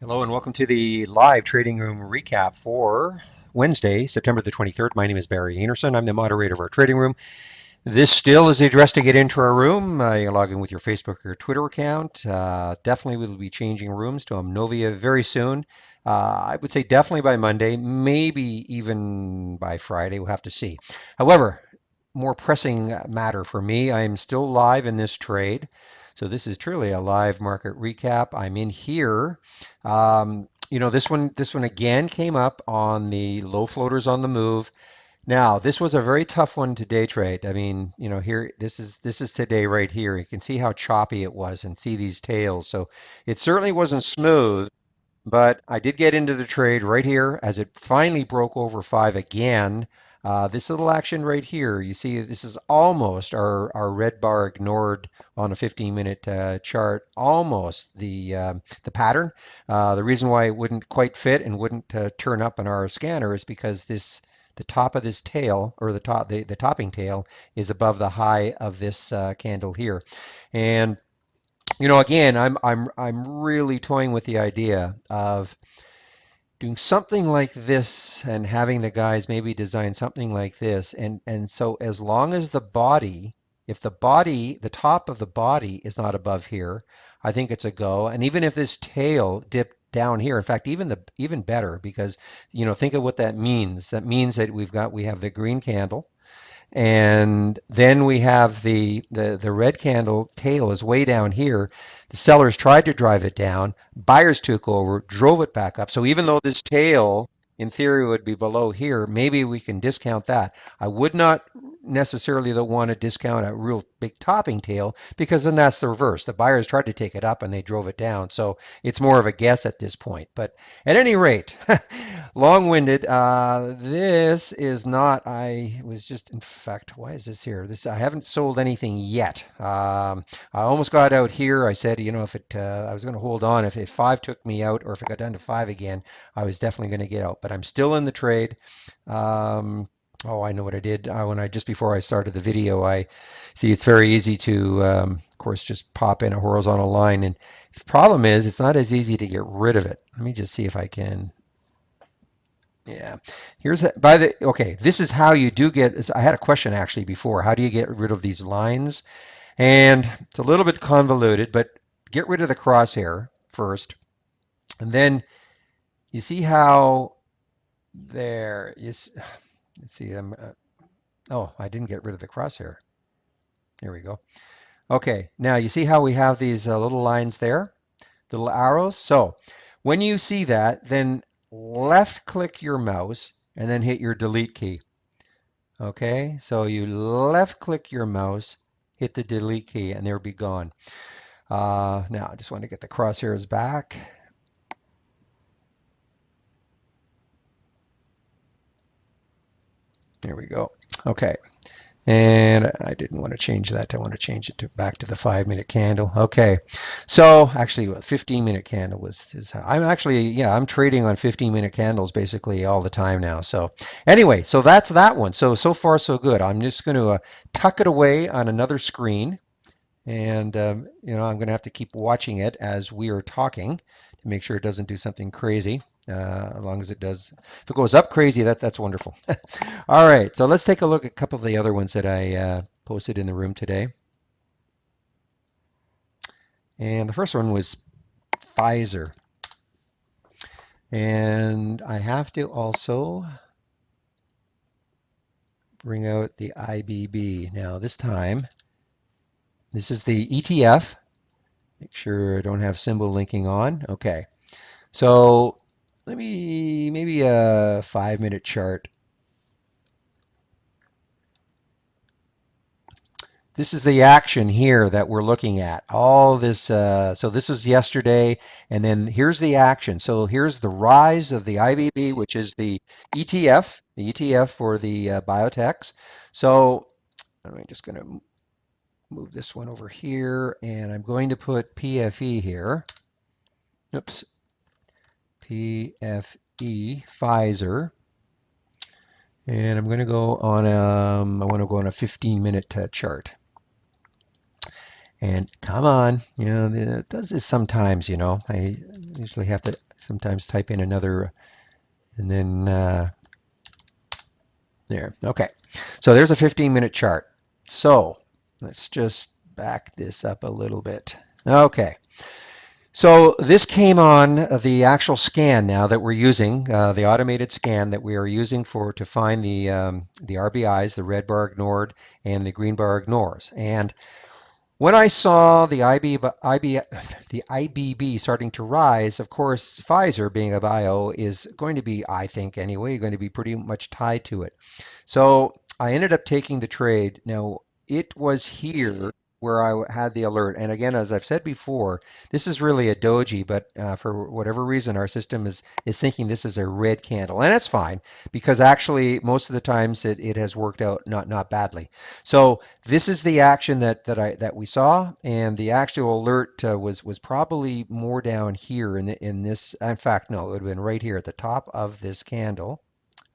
Hello and welcome to the live trading room recap for Wednesday, September the 23rd. My name is Barry Anderson. I'm the moderator of our trading room. This still is the address to get into our room. You log in with your Facebook or Twitter account. Definitely we'll be changing rooms to Omnovia very soon. I would say definitely by Monday, maybe even by Friday. We'll have to see. However, more pressing matter for me, I am still live in this trade. So this is truly a live market recap. I'm in here. This one again came up on the low floaters on the move. Now, this was a very tough one to day trade. I mean, here this is today right here. You can see how choppy it was and see these tails. So it certainly wasn't smooth, but I did get into the trade right here as it finally broke over five again. This little action right here, you see this is almost our red bar ignored on a 15-minute chart, almost the pattern. The reason why it wouldn't quite fit and wouldn't turn up on our scanner is because the top of this tail, or the topping tail, is above the high of this candle here. And again, I'm really toying with the idea of doing something like this and having the guys maybe design something like this. And so as long as if the top of the body is not above here, I think it's a go. And even if this tail dipped down here, in fact, even better, because think of what that means. That means that we have the green candle. And then we have the red candle tail is way down here. The sellers tried to drive it down. Buyers took over, drove it back up. So even though this tail in theory would be below here, maybe we can discount that. I would not necessarily want to discount a real big topping tail because then that's the reverse. The buyers tried to take it up and they drove it down. So it's more of a guess at this point. But at any rate, long-winded. This is not. I was just, in fact, why is this here? I haven't sold anything yet. I almost got out here. I said, I was going to hold on. If five took me out, or if it got down to five again, I was definitely going to get out. But I'm still in the trade. Um, oh, I know what I did. When I just before I started the video, I see it's very easy to, of course, just pop in a horizontal line. And the problem is, it's not as easy to get rid of it. Let me just see if I can. Yeah. Okay, this is how you do get, I had a question actually before. How do you get rid of these lines? And it's a little bit convoluted, but get rid of the crosshair first. And then you see how there is, let's see, oh, I didn't get rid of the crosshair. Here we go. Okay, now you see how we have these little lines there, little arrows? So when you see that, then left click your mouse and then hit your delete key. Okay, so you left click your mouse, hit the delete key, and they'll be gone. Now I just want to get the crosshairs back. There we go. Okay, and I didn't want to change that. I want to change it back to the 5-minute candle. Okay, so actually, a 15-minute candle I'm trading on 15-minute candles basically all the time now. So anyway, so that's that one. So far so good. I'm just going to tuck it away on another screen, and I'm going to have to keep watching it as we are talking to make sure it doesn't do something crazy. As long as it does, if it goes up crazy, that's wonderful. All right, so let's take a look at a couple of the other ones that I posted in the room today. And the first one was Pfizer. And I have to also bring out the IBB. Now this time, this is the ETF. Make sure I don't have symbol linking on. Okay, so maybe a 5-minute chart. This is the action here that we're looking at. All this, so this was yesterday, and then here's the action. So here's the rise of the IBB, which is the ETF for the biotechs. So I'm just going to move this one over here, and I'm going to put PFE here. Oops, PFE, Pfizer. And I'm going to go on I want to go on a 15-minute chart. And come on, it does this sometimes, usually have to sometimes type in another, and then there. Okay. So there's a 15-minute chart. So let's just back this up a little bit. Okay. So this came on the actual scan now that we're using, the automated scan that we are using for to find the RBIs, the red bar ignored and the green bar ignores. And when I saw the IBB starting to rise, of course, Pfizer being a bio is going to be, I think anyway, going to be pretty much tied to it. So I ended up taking the trade. Now, it was here where I had the alert. And again, as I've said before, this is really a doji, but for whatever reason, our system is thinking this is a red candle. And it's fine because actually, most of the times it has worked out not badly. So this is the action that we saw, and the actual alert was probably more down here in this. In fact, no, it would have been right here at the top of this candle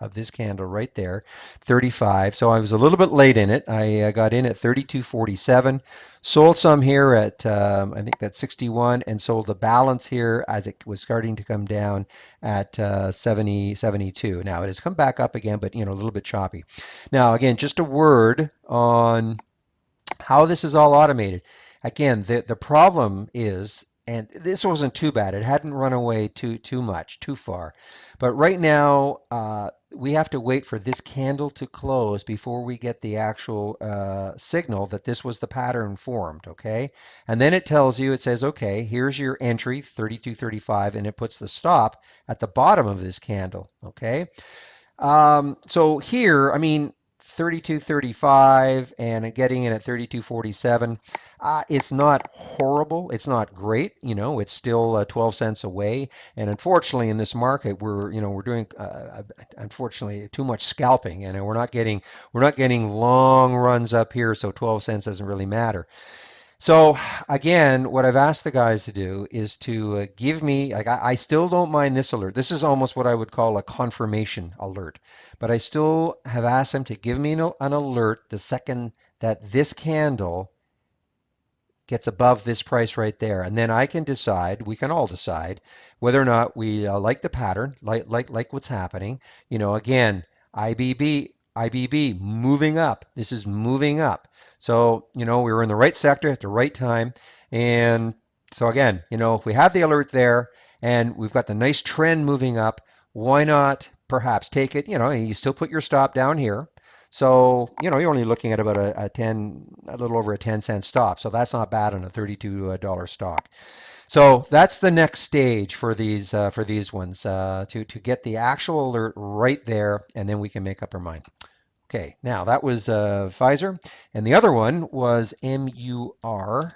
right there, 35. So I was a little bit late in it. I got in at 32.47, sold some here at I think that's 61, and sold the balance here as it was starting to come down at 70, 72. Now it has come back up again, but a little bit choppy. Now again, just a word on how this is all automated. Again, the problem is, and this wasn't too bad. It hadn't run away too much, too far. But right now, we have to wait for this candle to close before we get the actual signal that this was the pattern formed, okay? And then it tells you, it says, okay, here's your entry, 32.35, and it puts the stop at the bottom of this candle, okay? So here, I mean, 32.35 and getting in at 32.47. It's not horrible. It's not great. It's still 12 cents away. And unfortunately, in this market, we're doing unfortunately too much scalping, and we're not getting long runs up here. So 12 cents doesn't really matter. So again, what I've asked the guys to do is to give me, like I still don't mind this alert. This is almost what I would call a confirmation alert. But I still have asked them to give me an alert the second that this candle gets above this price right there. And then I can decide, we can all decide whether or not we like the pattern, like what's happening. Again, IBB moving up. This is moving up. So, we were in the right sector at the right time. And so again, if we have the alert there and we've got the nice trend moving up, why not perhaps take it? You still put your stop down here. So, you're only looking at about a little over a 10-cent stop. So that's not bad on a $32 stock. So that's the next stage for these ones to get the actual alert right there, and then we can make up our mind. Okay, now that was Pfizer, and the other one was MUR.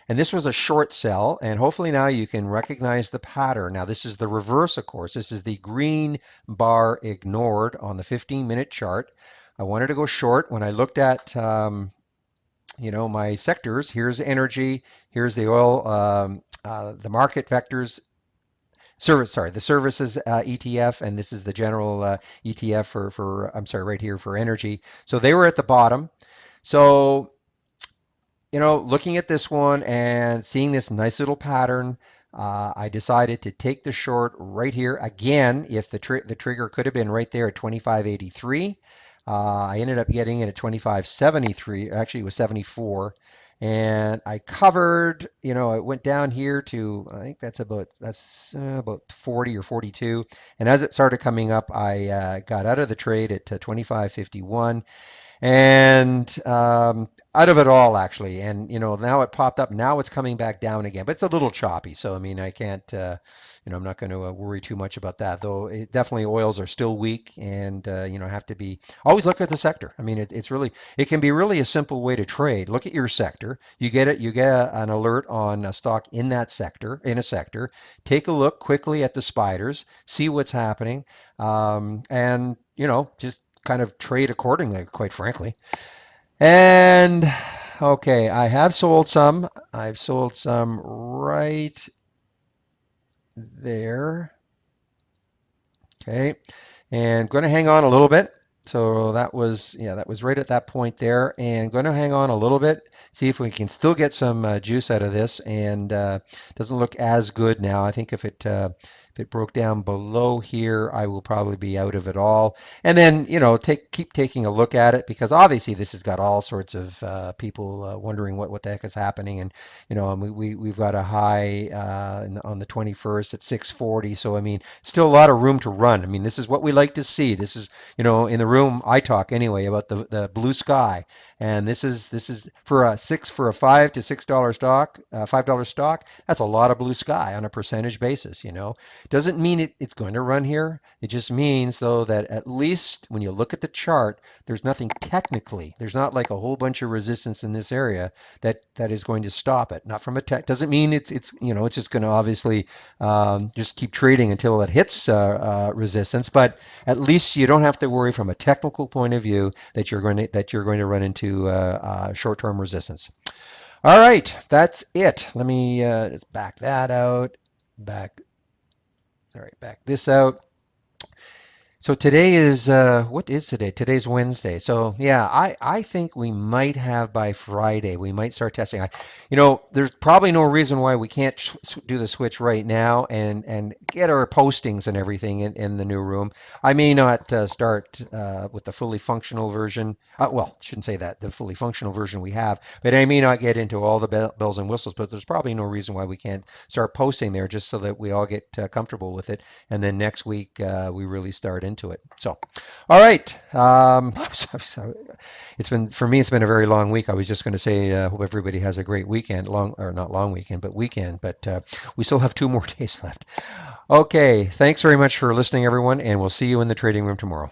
And this was a short sell, and hopefully now you can recognize the pattern. Now this is the reverse, of course. This is the green bar ignored on the 15-minute chart. I wanted to go short when I looked at my sectors. Here's energy, here's the oil, the market vectors. The services ETF, and this is the general ETF for I'm sorry, right here for energy. So they were at the bottom. So looking at this one and seeing this nice little pattern, I decided to take the short right here. Again, if the trigger could have been right there at 25.83, I ended up getting it at 25.73. Actually, it was 74. And I covered, it went down here to, I think that's about 40 or 42. And as it started coming up, I got out of the trade at 25.51 and out of it all actually. And now it popped up. Now it's coming back down again, but it's a little choppy. So I mean, I can't. I'm not going to worry too much about that. Though definitely oils are still weak, and have to be always look at the sector. I mean, it can be really a simple way to trade. Look at your sector. You get it. You get an alert on a stock in that sector, in a sector. Take a look quickly at the spiders, see what's happening, and just kind of trade accordingly, quite frankly. And okay, I have sold some. I've sold some right there. Okay, and going to hang on a little bit. So that was, yeah, that was right at that point there, and going to hang on a little bit, see if we can still get some juice out of this. And doesn't look as good now. I think if it broke down below here, I will probably be out of it all. And then, keep taking a look at it because obviously this has got all sorts of people wondering what the heck is happening. And and we've got a high on the 21st at 640. So I mean, still a lot of room to run. I mean, this is what we like to see. This is in the room I talk anyway about the blue sky, and this is for a $5 to $6 stock, $5 stock. That's a lot of blue sky on a percentage basis. Doesn't mean it's going to run here. It just means though that at least when you look at the chart, there's nothing technically. There's not like a whole bunch of resistance in this area that is going to stop it. Not from a tech. Doesn't mean it's just going to obviously just keep trading until it hits resistance, but at least you don't have to worry from a technical point of view that you're going to run into short-term resistance. All right, that's it. Let me just back that out. Back, sorry, back this out. So today is what is today? Today's Wednesday. So yeah, I think we might have by Friday. We might start testing. There's probably no reason why we can't do the switch right now and get our postings and everything in the new room. I may not start with the fully functional version. Well, shouldn't say that, the fully functional version we have, but I may not get into all the bells and whistles. But there's probably no reason why we can't start posting there, just so that we all get comfortable with it, and then next week we really start into it. So, all right. It's been for me. It's been a very long week. I was just going to say, hope everybody has a great weekend. Long or not long weekend, but weekend. But we still have 2 more days left. Okay. Thanks very much for listening, everyone, and we'll see you in the trading room tomorrow.